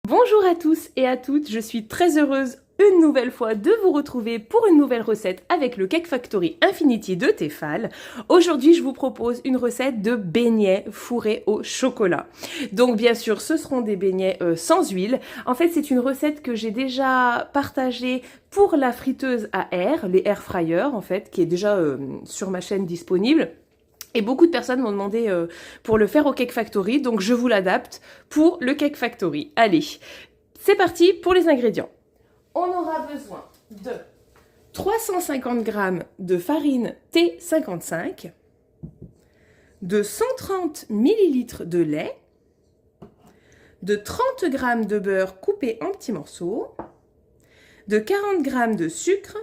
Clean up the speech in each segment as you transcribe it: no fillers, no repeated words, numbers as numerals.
Bonjour à tous et à toutes, je suis très heureuse une nouvelle fois de vous retrouver pour une nouvelle recette avec le Cake Factory Infinity de Tefal. Aujourd'hui, je vous propose une recette de beignets fourrés au chocolat. Donc bien sûr, ce seront des beignets sans huile. En fait, c'est une recette que j'ai déjà partagée pour la friteuse à air, les air fryers en fait, qui est déjà sur ma chaîne disponible. Et beaucoup de personnes m'ont demandé pour le faire au Cake Factory, donc je vous l'adapte pour le Cake Factory. Allez, c'est parti pour les ingrédients. On aura besoin de 350 g de farine T55, de 130 ml de lait, de 30 g de beurre coupé en petits morceaux, de 40 g de sucre,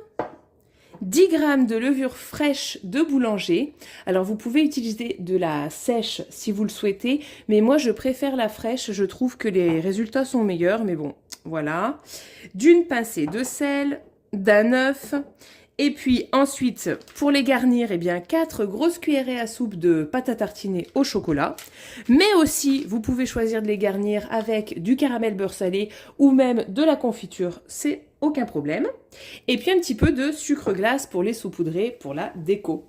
10 g de levure fraîche de boulanger. Alors vous pouvez utiliser de la sèche si vous le souhaitez, mais moi je préfère la fraîche, je trouve que les résultats sont meilleurs, mais bon, voilà. D'une pincée de sel, d'un œuf, et puis ensuite, pour les garnir, eh bien 4 grosses cuillerées à soupe de pâte à tartiner au chocolat. Mais aussi, vous pouvez choisir de les garnir avec du caramel beurre salé ou même de la confiture, c'est aucun problème. Et puis un petit peu de sucre glace pour les saupoudrer pour la déco.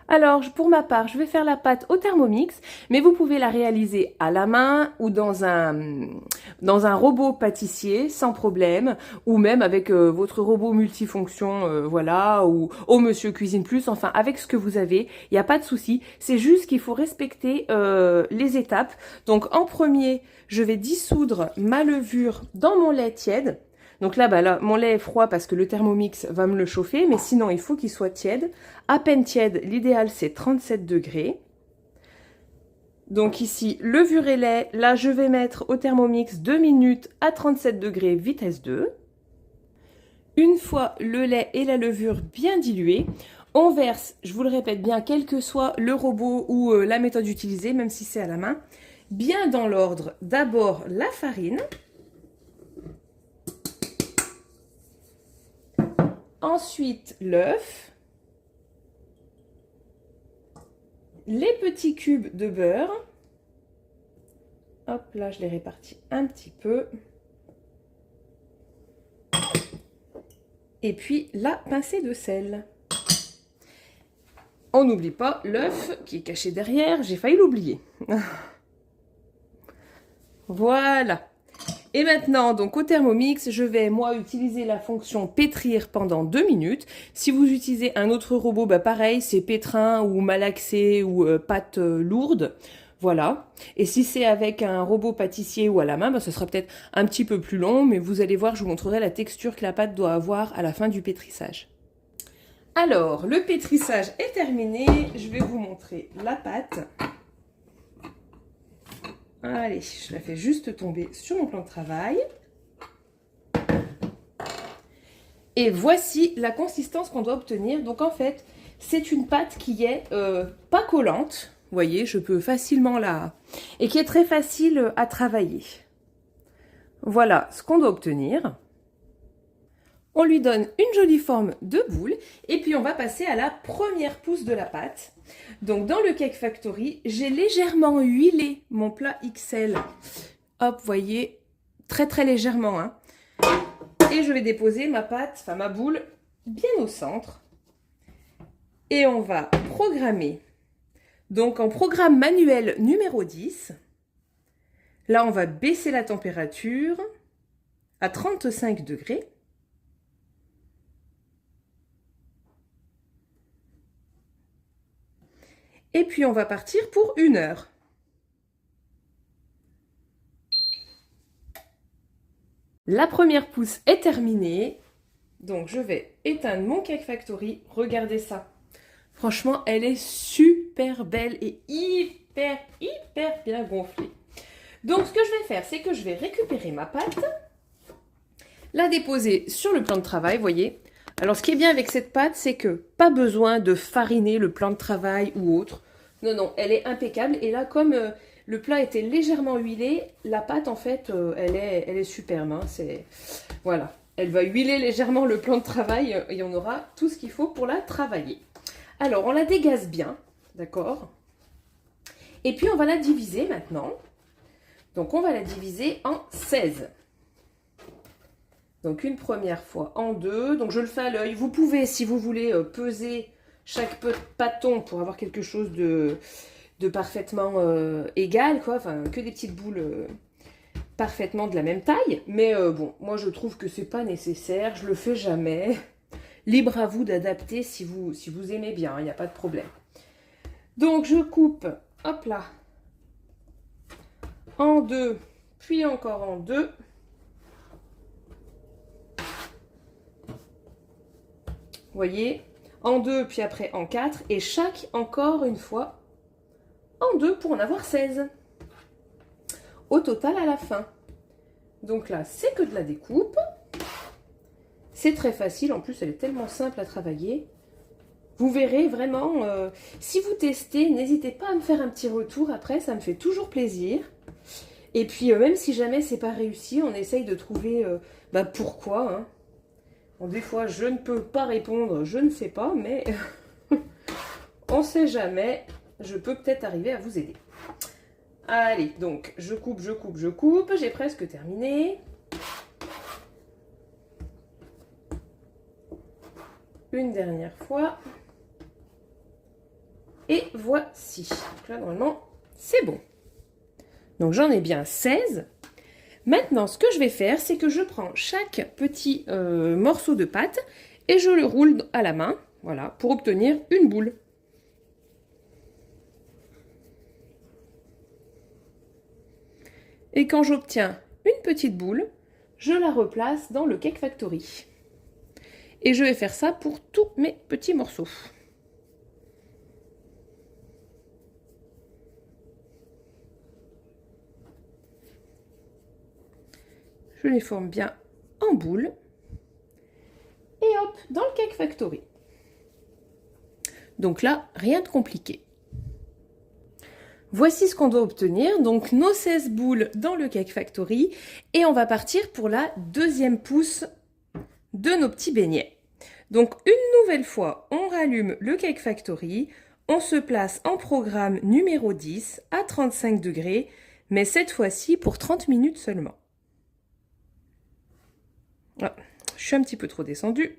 Alors, pour ma part, je vais faire la pâte au Thermomix, mais vous pouvez la réaliser à la main ou dans un robot pâtissier, sans problème, ou même avec votre robot multifonction, voilà, ou au Monsieur Cuisine Plus, enfin, avec ce que vous avez, il n'y a pas de souci. C'est juste qu'il faut respecter les étapes. Donc, en premier, je vais dissoudre ma levure dans mon lait tiède. Donc là, mon lait est froid parce que le Thermomix va me le chauffer, mais sinon, il faut qu'il soit tiède. À peine tiède, l'idéal, c'est 37 degrés. Donc ici, levure et lait. Là, je vais mettre au Thermomix 2 minutes à 37 degrés, vitesse 2. Une fois le lait et la levure bien dilués, on verse, je vous le répète bien, quel que soit le robot ou la méthode utilisée, même si c'est à la main, bien dans l'ordre, d'abord la farine. Ensuite, l'œuf, les petits cubes de beurre. Hop, là, je les répartis un petit peu. Et puis, la pincée de sel. On n'oublie pas l'œuf qui est caché derrière. J'ai failli l'oublier. Voilà. Et maintenant, donc au Thermomix, je vais moi utiliser la fonction pétrir pendant 2 minutes. Si vous utilisez un autre robot, bah pareil, c'est pétrin ou malaxé ou pâte lourde. Voilà. Et si c'est avec un robot pâtissier ou à la main, bah, ce sera peut-être un petit peu plus long, mais vous allez voir, je vous montrerai la texture que la pâte doit avoir à la fin du pétrissage. Alors, le pétrissage est terminé. Je vais vous montrer la pâte. Allez, je la fais juste tomber sur mon plan de travail. Et voici la consistance qu'on doit obtenir. Donc en fait, c'est une pâte qui est pas collante. Vous voyez, je peux facilement la... Et qui est très facile à travailler. Voilà ce qu'on doit obtenir. On lui donne une jolie forme de boule. Et puis on va passer à la première pousse de la pâte. Donc dans le Cake Factory, j'ai légèrement huilé mon plat XL. Hop, vous voyez, très très légèrement. Hein. Et je vais déposer ma pâte, enfin ma boule, bien au centre. Et on va programmer. Donc en programme manuel numéro 10, là on va baisser la température à 35 degrés. Et puis on va partir pour 1 heure. La première pousse est terminée. Donc je vais éteindre mon Cake Factory. Regardez ça. Franchement, elle est super belle et hyper bien gonflée. Donc ce que je vais faire, c'est que je vais récupérer ma pâte, la déposer sur le plan de travail, vous voyez. Alors, ce qui est bien avec cette pâte, c'est que pas besoin de fariner le plan de travail ou autre. Non, non, elle est impeccable. Et là, comme le plat était légèrement huilé, la pâte, en fait, elle est superbe. Hein. Voilà, elle va huiler légèrement le plan de travail et on aura tout ce qu'il faut pour la travailler. Alors, on la dégaze bien, d'accord? Et puis, on va la diviser maintenant. Donc, on va la diviser en 16. Donc, une première fois en 2. Donc, je le fais à l'œil. Vous pouvez, si vous voulez, peser chaque pâton pour avoir quelque chose de parfaitement égal, quoi. Enfin, que des petites boules parfaitement de la même taille. Mais bon, moi, je trouve que c'est pas nécessaire. Je le fais jamais. Libre à vous d'adapter si vous aimez bien. Il n'y a pas de problème. Donc, je coupe, hop là, en 2, puis encore en 2. Vous voyez, en 2, puis après en 4, et chaque, encore une fois, en 2 pour en avoir 16. Au total à la fin. Donc là, c'est que de la découpe. C'est très facile, en plus elle est tellement simple à travailler. Vous verrez vraiment, si vous testez, n'hésitez pas à me faire un petit retour après, ça me fait toujours plaisir. Et puis même si jamais c'est pas réussi, on essaye de trouver pourquoi. Hein. Bon, des fois je ne peux pas répondre, je ne sais pas, mais on sait jamais, je peux peut-être arriver à vous aider. Allez, donc je coupe, j'ai presque terminé. Une dernière fois. Et voici. Donc là, normalement, c'est bon. Donc, j'en ai bien 16. Maintenant, ce que je vais faire, c'est que je prends chaque petit morceau de pâte et je le roule à la main, voilà, pour obtenir une boule. Et quand j'obtiens une petite boule, je la replace dans le Cake Factory. Et je vais faire ça pour tous mes petits morceaux. Je les forme bien en boule. Et hop, dans le Cake Factory. Donc là, rien de compliqué. Voici ce qu'on doit obtenir. Donc nos 16 boules dans le Cake Factory. Et on va partir pour la deuxième pousse de nos petits beignets. Donc une nouvelle fois, on rallume le Cake Factory. On se place en programme numéro 10 à 35 degrés. Mais cette fois-ci pour 30 minutes seulement. Ah, je suis un petit peu trop descendue.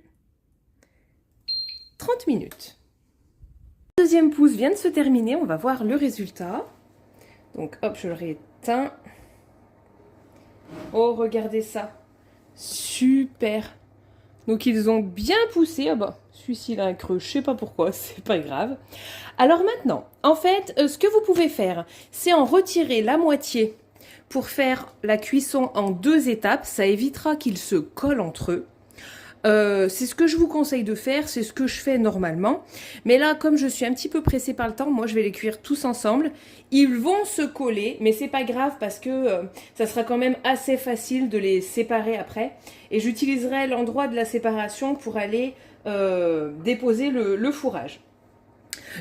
30 minutes. La deuxième pousse vient de se terminer. On va voir le résultat. Donc, hop, je le rééteins. Oh, regardez ça. Super. Donc, ils ont bien poussé. Ah bah, celui-ci, il a un creux. Je sais pas pourquoi. C'est pas grave. Alors maintenant, en fait, ce que vous pouvez faire, c'est en retirer la moitié pour faire la cuisson en 2 étapes. Ça évitera qu'ils se collent entre eux. C'est ce que je vous conseille de faire, c'est ce que je fais normalement. Mais là, comme je suis un petit peu pressée par le temps, moi je vais les cuire tous ensemble. Ils vont se coller, mais c'est pas grave parce que ça sera quand même assez facile de les séparer après. Et j'utiliserai l'endroit de la séparation pour aller déposer le fourrage.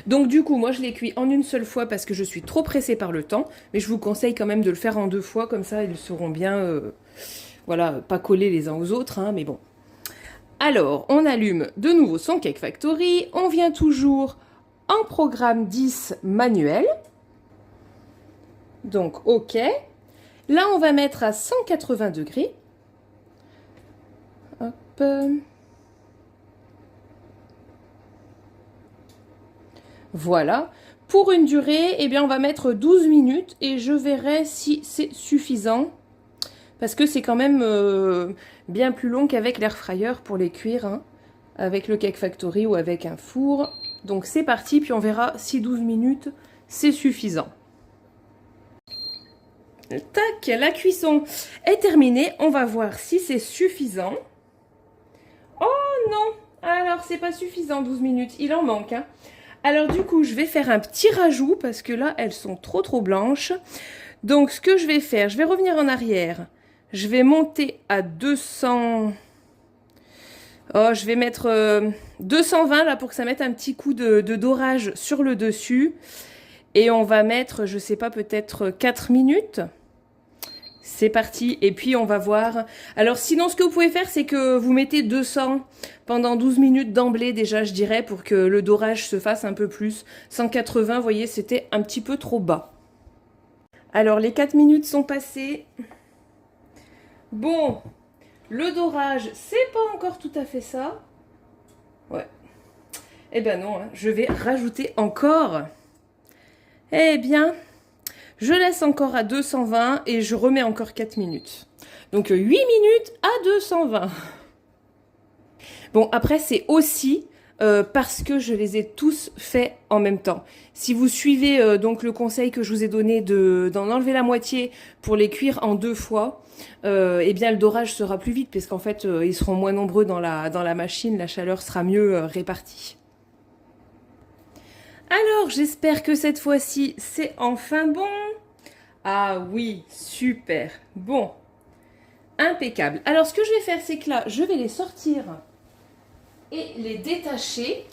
Donc du coup, moi je les cuis en une seule fois parce que je suis trop pressée par le temps. Mais je vous conseille quand même de le faire en 2 fois, comme ça ils seront bien, voilà, pas collés les uns aux autres, hein, mais bon. Alors, on allume de nouveau son Cake Factory. On vient toujours en programme 10 manuel. Donc, OK. Là, on va mettre à 180 degrés. Hop. Voilà. Pour une durée, eh bien, on va mettre 12 minutes et je verrai si c'est suffisant. Parce que c'est quand même bien plus long qu'avec l'air fryer pour les cuire, hein, avec le Cake Factory ou avec un four. Donc c'est parti, puis on verra si 12 minutes c'est suffisant. Tac, la cuisson est terminée. On va voir si c'est suffisant. Oh non! Alors c'est pas suffisant 12 minutes, il en manque. Hein. Alors du coup, je vais faire un petit rajout parce que là, elles sont trop blanches. Donc ce que je vais faire, je vais revenir en arrière. Je vais monter à 200... Oh, je vais mettre 220 là pour que ça mette un petit coup de dorage sur le dessus. Et on va mettre, je sais pas, peut-être 4 minutes. C'est parti. Et puis on va voir. Alors sinon, ce que vous pouvez faire, c'est que vous mettez 200 pendant 12 minutes d'emblée déjà, je dirais, pour que le dorage se fasse un peu plus. 180, vous voyez, c'était un petit peu trop bas. Alors, les 4 minutes sont passées. Bon, le dorage, c'est pas encore tout à fait ça. Ouais. Eh ben non, hein, je vais rajouter encore. Eh bien, je laisse encore à 220 et je remets encore 4 minutes. Donc 8 minutes à 220. Bon, après, c'est aussi parce que je les ai tous faits en même temps. Si vous suivez donc le conseil que je vous ai donné d'en enlever la moitié pour les cuire en 2 fois, eh bien le dorage sera plus vite parce qu'en fait ils seront moins nombreux dans la machine, la chaleur sera mieux répartie. Alors j'espère que cette fois-ci c'est enfin bon. Ah oui, super, bon, impeccable. Alors ce que je vais faire c'est que là je vais les sortir et les détacher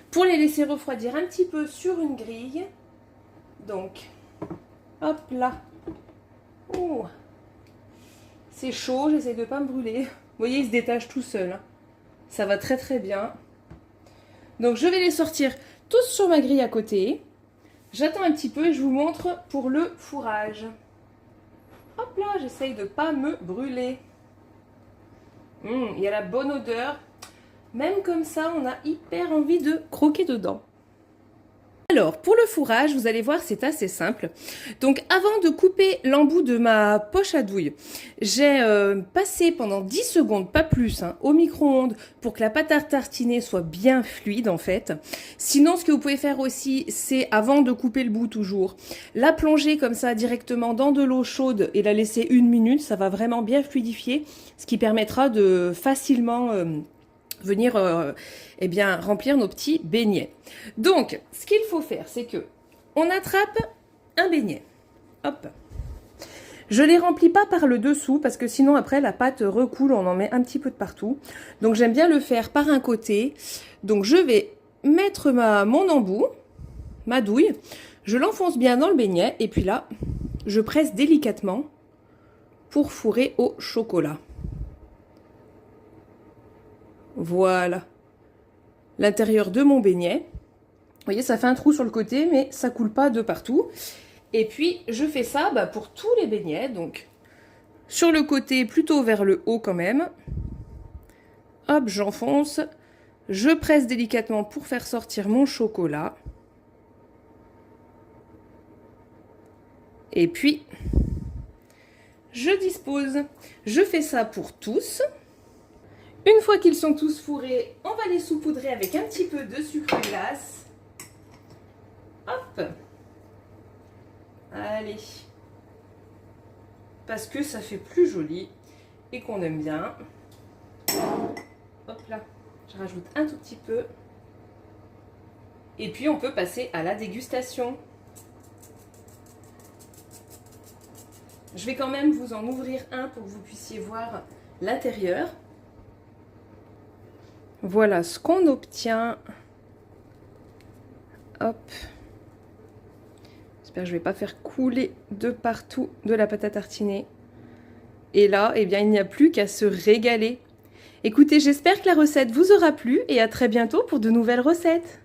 pour les laisser refroidir un petit peu sur une grille. Donc, hop là. Oh, c'est chaud, j'essaie de ne pas me brûler. Vous voyez, il se détache tout seul. Ça va très très bien. Donc, je vais les sortir tous sur ma grille à côté. J'attends un petit peu et je vous montre pour le fourrage. Hop là, j'essaye de ne pas me brûler. Il y a la bonne odeur. Même comme ça, on a hyper envie de croquer dedans. Alors, pour le fourrage, vous allez voir, c'est assez simple. Donc, avant de couper l'embout de ma poche à douille, j'ai passé pendant 10 secondes, pas plus, hein, au micro-ondes pour que la pâte à tartiner soit bien fluide, en fait. Sinon, ce que vous pouvez faire aussi, c'est, avant de couper le bout toujours, la plonger comme ça directement dans de l'eau chaude et la laisser 1 minute. Ça va vraiment bien fluidifier, ce qui permettra de facilement venir eh bien, remplir nos petits beignets. Donc, ce qu'il faut faire, c'est que on attrape un beignet. Hop. Je ne les remplis pas par le dessous parce que sinon après la pâte recoule, on en met un petit peu de partout. Donc j'aime bien le faire par un côté. Donc je vais mettre mon embout, ma douille, je l'enfonce bien dans le beignet et puis là, je presse délicatement pour fourrer au chocolat. Voilà, l'intérieur de mon beignet. Vous voyez, ça fait un trou sur le côté, mais ça coule pas de partout. Et puis, je fais ça pour tous les beignets. Donc, sur le côté, plutôt vers le haut quand même. Hop, j'enfonce. Je presse délicatement pour faire sortir mon chocolat. Et puis, je dispose. Je fais ça pour tous. Une fois qu'ils sont tous fourrés, on va les saupoudrer avec un petit peu de sucre glace. Hop. Allez. Parce que ça fait plus joli et qu'on aime bien. Hop là. Je rajoute un tout petit peu. Et puis on peut passer à la dégustation. Je vais quand même vous en ouvrir un pour que vous puissiez voir l'intérieur. Voilà ce qu'on obtient. Hop. J'espère que je ne vais pas faire couler de partout de la pâte à tartiner. Et là, eh bien, il n'y a plus qu'à se régaler. Écoutez, j'espère que la recette vous aura plu et à très bientôt pour de nouvelles recettes.